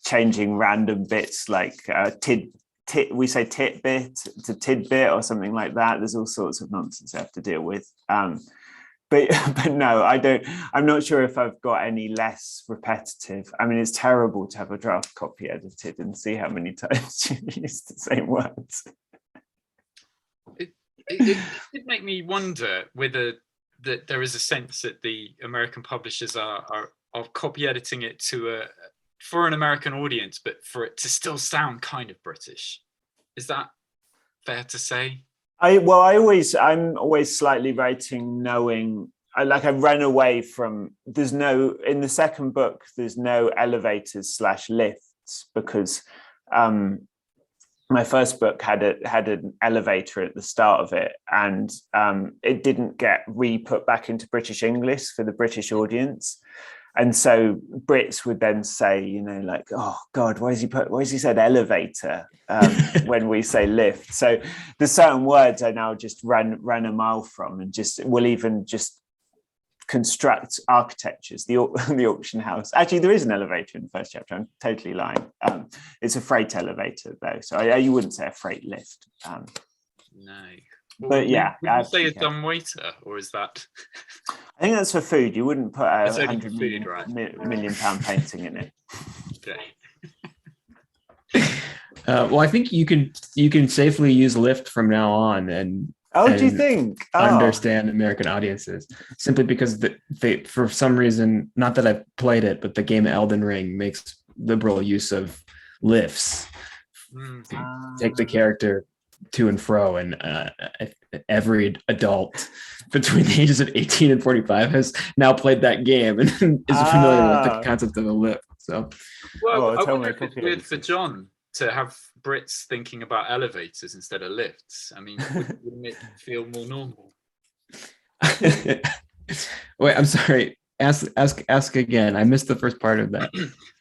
changing random bits like we say titbit to tidbit or something like that. There's all sorts of nonsense I have to deal with. But no, I don't. I'm not sure if I've got any less repetitive. I mean, it's terrible to have a draft copy edited and see how many times you use the same words. It did make me wonder whether that there is a sense that the American publishers are copy editing it for an American audience, but for it to still sound kind of British. Is that fair to say? I'm always slightly writing knowing, I run away from, in the second book, there's no elevators / lifts, because my first book had an elevator at the start of it, and it didn't get re-put back into British English for the British audience. And so Brits would then say, you know, like, oh God, why has he said elevator when we say lift? So there's certain words I now just ran a mile from, and will even just construct architectures. The auction house. Actually, there is an elevator in the first chapter. I'm totally lying. It's a freight elevator though, so you wouldn't say a freight lift. No. But yeah, would you say a dumb waiter, or is that? I think that's for food. You wouldn't put a £100 million painting in it. Okay. Well, I think you can safely use lift from now on, and do you think understand American audiences, simply because they for some reason, not that I've played it, but the game Elden Ring makes liberal use of lifts. Take the character to and fro, and every adult between the ages of 18 and 45 has now played that game and is familiar with the concept of a lift. So, well, I wonder if it's weird for John to have Brits thinking about elevators instead of lifts. I mean, wouldn't it feel more normal? Wait, I'm sorry. Ask again. I missed the first part of that.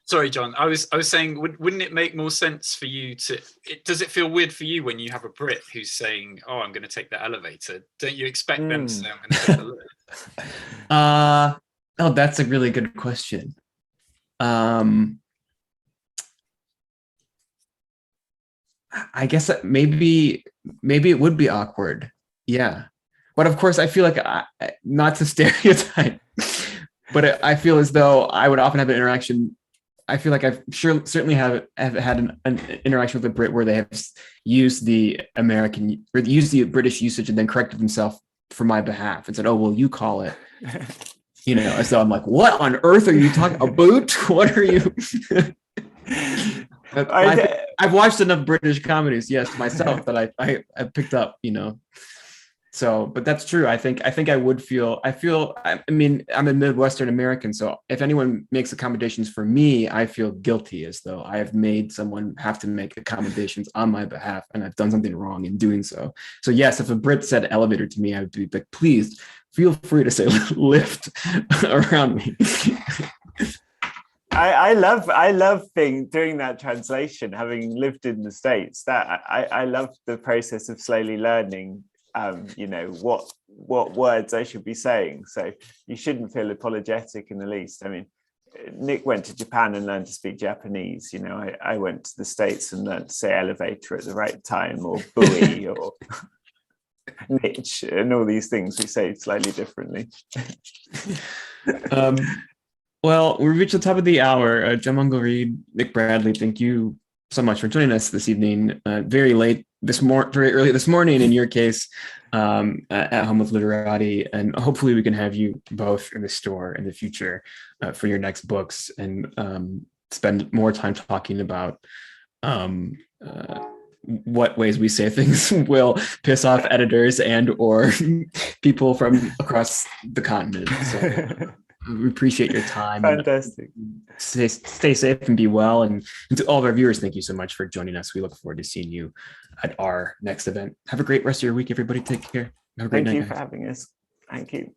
Sorry, John. I was saying, wouldn't it make more sense for you to? Does it feel weird for you when you have a Brit who's saying, "Oh, I'm going to take the elevator"? Don't you expect them to say, "I'm going to take the lift"? Oh, that's a really good question. I guess that maybe it would be awkward. Yeah, but of course, I feel like not to stereotype, but I feel as though I would often have an interaction. I feel like I've certainly have had an interaction with a Brit where they have used the American or used the British usage and then corrected themselves for my behalf and said, "Oh, well, you call it," you know. As though I'm like, "What on earth are you talking? A boot? What are you?" I've watched enough British comedies, yes, myself, that I picked up, you know. So, but that's true. I think I would feel. I mean, I'm a Midwestern American, so if anyone makes accommodations for me, I feel guilty, as though I have made someone have to make accommodations on my behalf, and I've done something wrong in doing so. So, yes, if a Brit said elevator to me, I would be like, please feel free to say lift around me. I love doing that translation, having lived in the States. That I love the process of slowly learning, you know, what words I should be saying. So you shouldn't feel apologetic in the least. I mean, Nick went to Japan and learned to speak Japanese. You know, I went to the States and learned to say elevator at the right time, or buoy, or niche, and all these things we say slightly differently. Well, we've reached the top of the hour. Mungo Reed, Nick Bradley, thank you so much for joining us this evening. Very early this morning in your case, at home with Literati, and hopefully we can have you both in the store in the future for your next books, and spend more time talking about what ways we say things will piss off editors and or people from across the continent. So, we appreciate your time. Fantastic. Stay safe and be well. And to all of our viewers, thank you so much for joining us. We look forward to seeing you at our next event. Have a great rest of your week, everybody. Take care. Have a great night. Thank you for having us. Thank you.